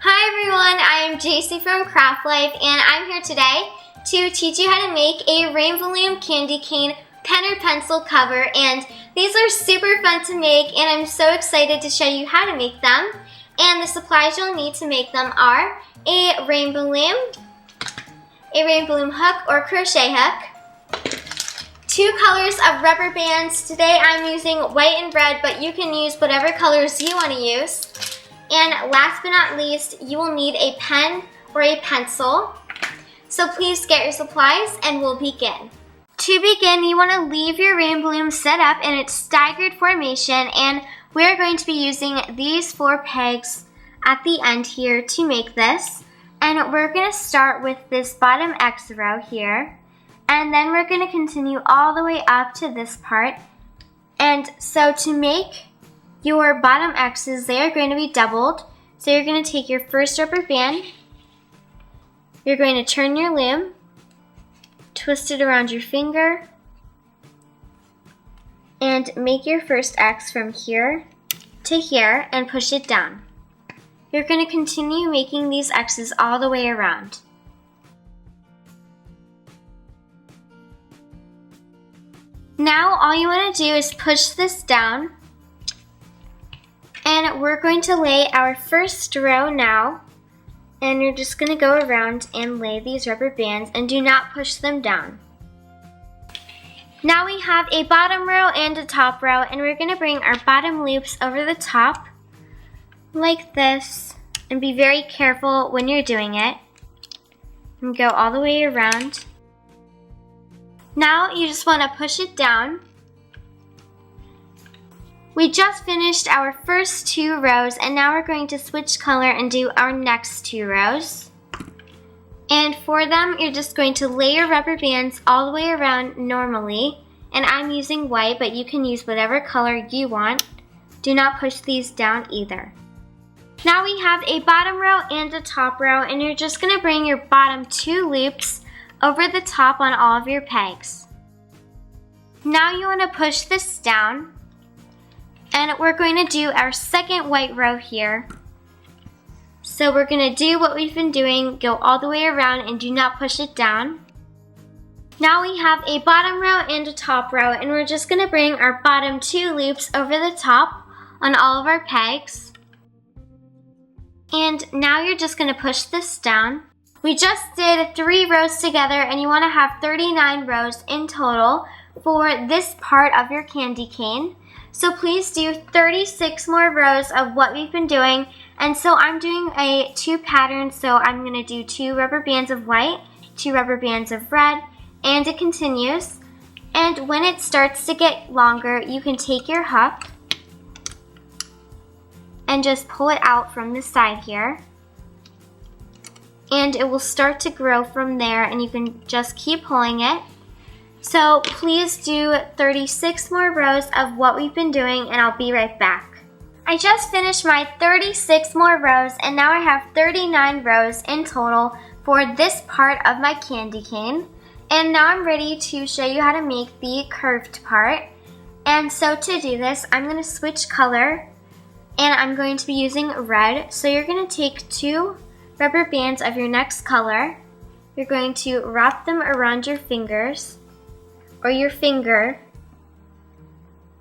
Hi everyone, I am Jacy from Craft Life and I'm here today to teach you how to make a Rainbow Loom candy cane pen or pencil cover, and these are super fun to make and I'm so excited to show you how to make them. And the supplies you'll need to make them are a Rainbow Loom hook or crochet hook, 2 colors of rubber bands. Today I'm using white and red, but you can use whatever colors you want to use. And last but not least, you will need a pen or a pencil. So please get your supplies and we'll begin. To begin, you want to leave your Rainbow Loom set up in its staggered formation, and we're going to be using these 4 pegs at the end here to make this. And we're going to start with this bottom X row here, and then we're going to continue all the way up to this part. And so to make your bottom X's, they are going to be doubled. So you're going to take your first rubber band, you're going to turn your loom, twist it around your finger, and make your first X from here to here and push it down. You're going to continue making these X's all the way around. Now all you want to do is push this down, and we're going to lay our first row now, and you're just going to go around and lay these rubber bands and do not push them down. Now we have a bottom row and a top row, and we're going to bring our bottom loops over the top like this, and be very careful when you're doing it, and go all the way around. Now you just want to push it down. We just finished our first 2 rows, and now we're going to switch color and do our next 2 rows. And for them, you're just going to lay your rubber bands all the way around normally, and I'm using white, but you can use whatever color you want. Do not push these down either. Now we have a bottom row and a top row, and you're just going to bring your bottom 2 loops over the top on all of your pegs. Now you want to push this down, and we're going to do our second white row here. So we're going to do what we've been doing, go all the way around and do not push it down. Now we have a bottom row and a top row, and we're just going to bring our bottom 2 loops over the top on all of our pegs. And now you're just going to push this down. We just did 3 rows together, and you want to have 39 rows in total for this part of your candy cane. So please do 36 more rows of what we've been doing. And so I'm doing a 2 pattern, so I'm going to do 2 rubber bands of white, 2 rubber bands of red, and it continues. And when it starts to get longer, you can take your hook and just pull it out from the side here. And it will start to grow from there, and you can just keep pulling it. So please do 36 more rows of what we've been doing, and I'll be right back. I just finished my 36 more rows, and now I have 39 rows in total for this part of my candy cane. And now I'm ready to show you how to make the curved part. And so to do this, I'm going to switch color, and I'm going to be using red. So you're going to take 2 rubber bands of your next color. You're going to wrap them around your fingers or your finger,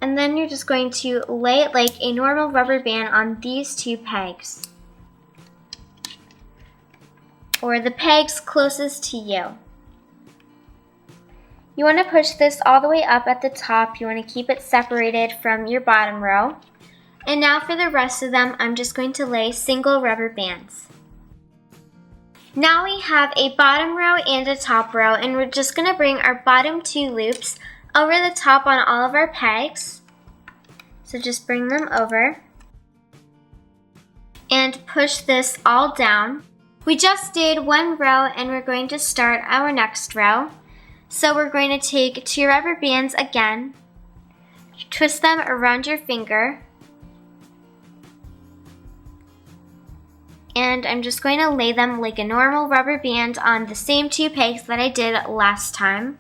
and then you're just going to lay it like a normal rubber band on these 2 pegs, or the pegs closest to you. You want to push this all the way up at the top. You want to keep it separated from your bottom row. And now for the rest of them, I'm just going to lay single rubber bands. Now we have a bottom row and a top row, and we're just going to bring our bottom 2 loops over the top on all of our pegs. So just bring them over and push this all down. We just did 1 row, and we're going to start our next row. So we're going to take 2 rubber bands again, twist them around your finger, and I'm just going to lay them like a normal rubber band on the same 2 pegs that I did last time.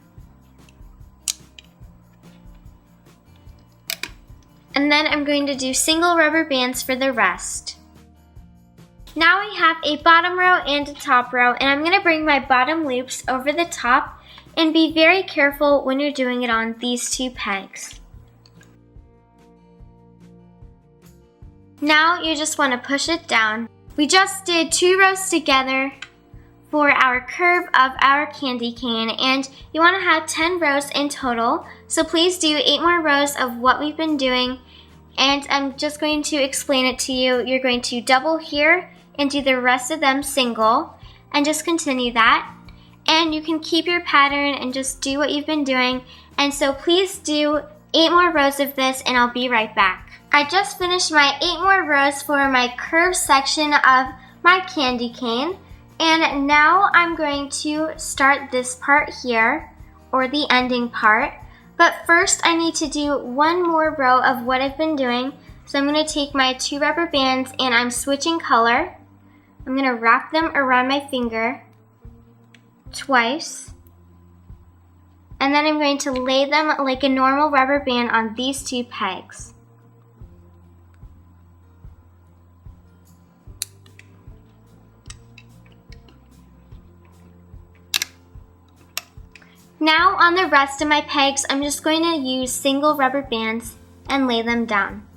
And then I'm going to do single rubber bands for the rest. Now I have a bottom row and a top row, and I'm going to bring my bottom loops over the top, and be very careful when you're doing it on these two pegs. Now you just want to push it down. We just did 2 rows together for our curve of our candy cane, and you want to have 10 rows in total, so please do 8 more rows of what we've been doing, and I'm just going to explain it to you. You're going to double here and do the rest of them single, and just continue that, and you can keep your pattern and just do what you've been doing. And so please do 8 more rows of this, and I'll be right back. I just finished my 8 more rows for my curved section of my candy cane. And now I'm going to start this part here, or the ending part. But first I need to do 1 more row of what I've been doing. So I'm going to take my 2 rubber bands and I'm switching color. I'm going to wrap them around my finger twice. And then I'm going to lay them like a normal rubber band on these 2 pegs. Now on the rest of my pegs, I'm just going to use single rubber bands and lay them down.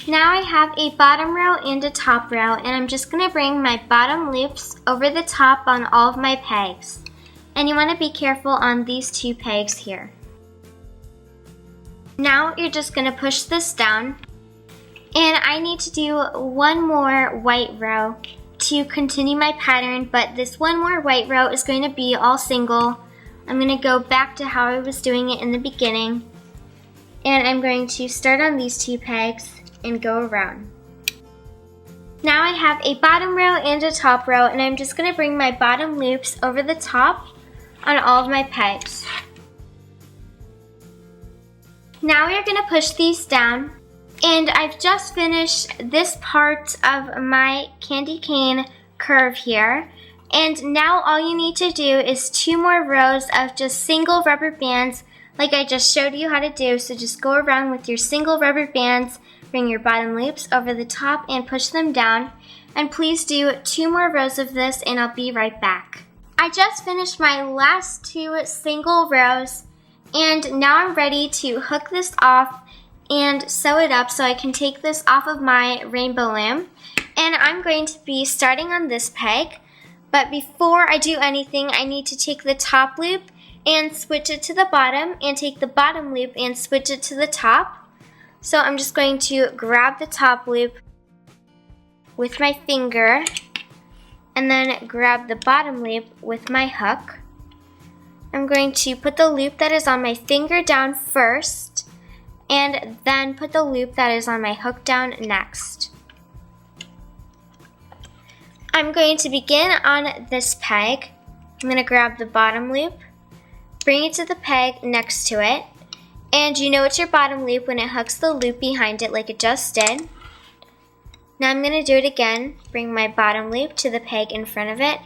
Now I have a bottom row and a top row, and I'm just going to bring my bottom loops over the top on all of my pegs. And you want to be careful on these 2 pegs here. Now you're just going to push this down, and I need to do 1 more white row to continue my pattern, but this 1 more white row is going to be all single. I'm going to go back to how I was doing it in the beginning, and I'm going to start on these 2 pegs and go around. Now I have a bottom row and a top row, and I'm just going to bring my bottom loops over the top on all of my pegs. Now we're going to push these down, and I've just finished this part of my candy cane curve here. And now all you need to do is 2 more rows of just single rubber bands like I just showed you how to do. So just go around with your single rubber bands, bring your bottom loops over the top and push them down. And please do 2 more rows of this, and I'll be right back. I just finished my last 2 single rows, and now I'm ready to hook this off and sew it up so I can take this off of my rainbow loom. And I'm going to be starting on this peg. But before I do anything, I need to take the top loop and switch it to the bottom, and take the bottom loop and switch it to the top. So I'm just going to grab the top loop with my finger, and then grab the bottom loop with my hook. I'm going to put the loop that is on my finger down first, and then put the loop that is on my hook down next. I'm going to begin on this peg. I'm going to grab the bottom loop, bring it to the peg next to it, and you know it's your bottom loop when it hooks the loop behind it like it just did. Now I'm going to do it again, bring my bottom loop to the peg in front of it.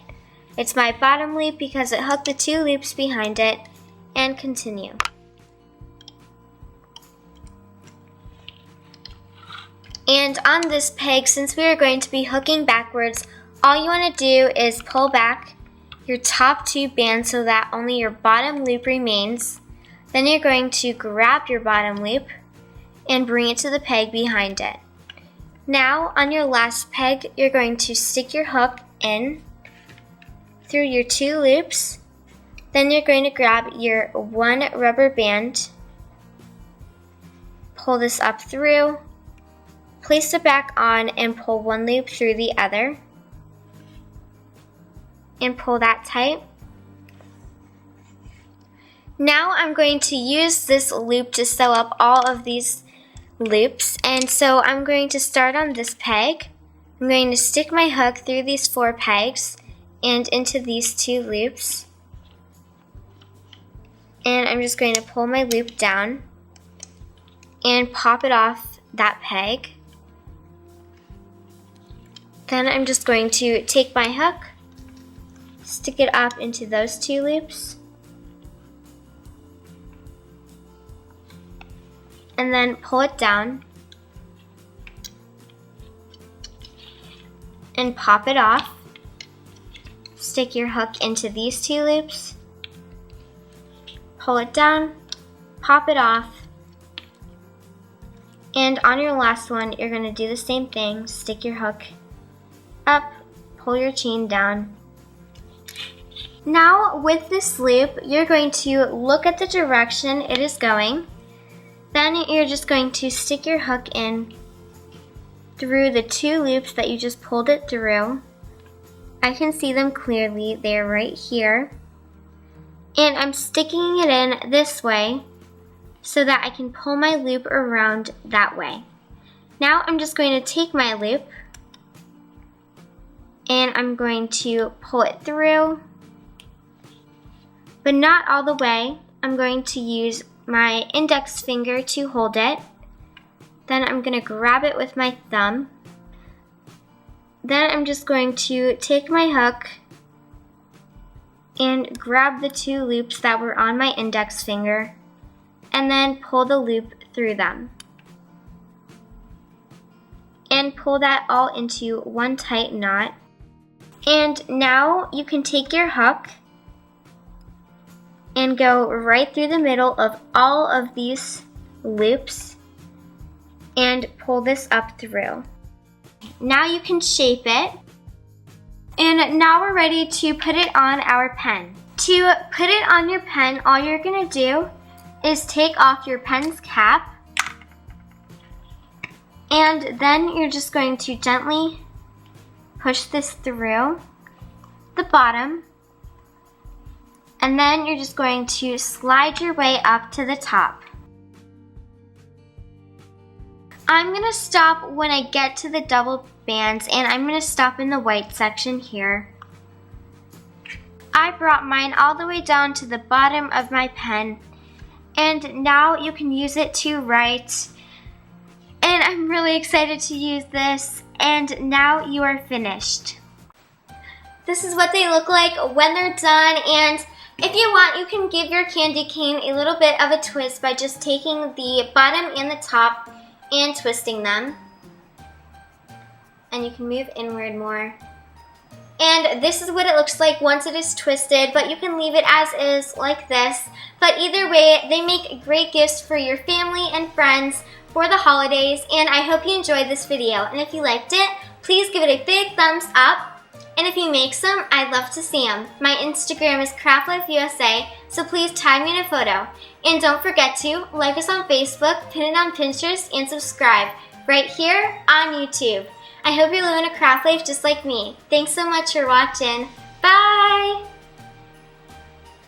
It's my bottom loop because it hooked the 2 loops behind it, and continue. And on this peg, since we are going to be hooking backwards, all you want to do is pull back your top 2 bands so that only your bottom loop remains. Then you're going to grab your bottom loop and bring it to the peg behind it. Now on your last peg, you're going to stick your hook in through your 2 loops. Then you're going to grab your 1 rubber band, pull this up through, place it back on, and pull 1 loop through the other. And pull that tight. Now I'm going to use this loop to sew up all of these loops, and so I'm going to start on this peg. I'm going to stick my hook through these 4 pegs and into these 2 loops, and I'm just going to pull my loop down and pop it off that peg. Then I'm just going to take my hook, stick it up into those 2 loops, and then pull it down. and pop it off. Stick your hook into these 2 loops, pull it down, pop it off, and on your last one, you're going to do the same thing. Stick your hook up, pull your chain down. Now with this loop, you're going to look at the direction it is going. Then you're just going to stick your hook in through the 2 loops that you just pulled it through. I can see them clearly, they're right here. And I'm sticking it in this way so that I can pull my loop around that way. Now I'm just going to take my loop and I'm going to pull it through, but not all the way. I'm going to use my index finger to hold it. Then I'm going to grab it with my thumb. Then I'm just going to take my hook and grab the 2 loops that were on my index finger and then pull the loop through them. And pull that all into one tight knot. And now you can take your hook and go right through the middle of all of these loops and pull this up through. Now you can shape it. And now we're ready to put it on our pen. To put it on your pen, all you're gonna do is take off your pen's cap, and then you're just going to gently push this through the bottom, and then you're just going to slide your way up to the top. I'm gonna stop when I get to the double bands, and I'm gonna stop in the white section here. I brought mine all the way down to the bottom of my pen, and now you can use it to write. And I'm really excited to use this, and now you are finished. This is what they look like when they're done, and if you want, you can give your candy cane a little bit of a twist by just taking the bottom and the top and twisting them. And you can move inward more. And this is what it looks like once it is twisted, but you can leave it as is like this. But either way, they make great gifts for your family and friends for the holidays, and I hope you enjoyed this video. And if you liked it, please give it a big thumbs up. And if you make some, I'd love to see them. My Instagram is CraftLifeUSA, so please tag me in a photo. And don't forget to like us on Facebook, pin it on Pinterest, and subscribe right here on YouTube. I hope you're living a craft life just like me. Thanks so much for watching. Bye!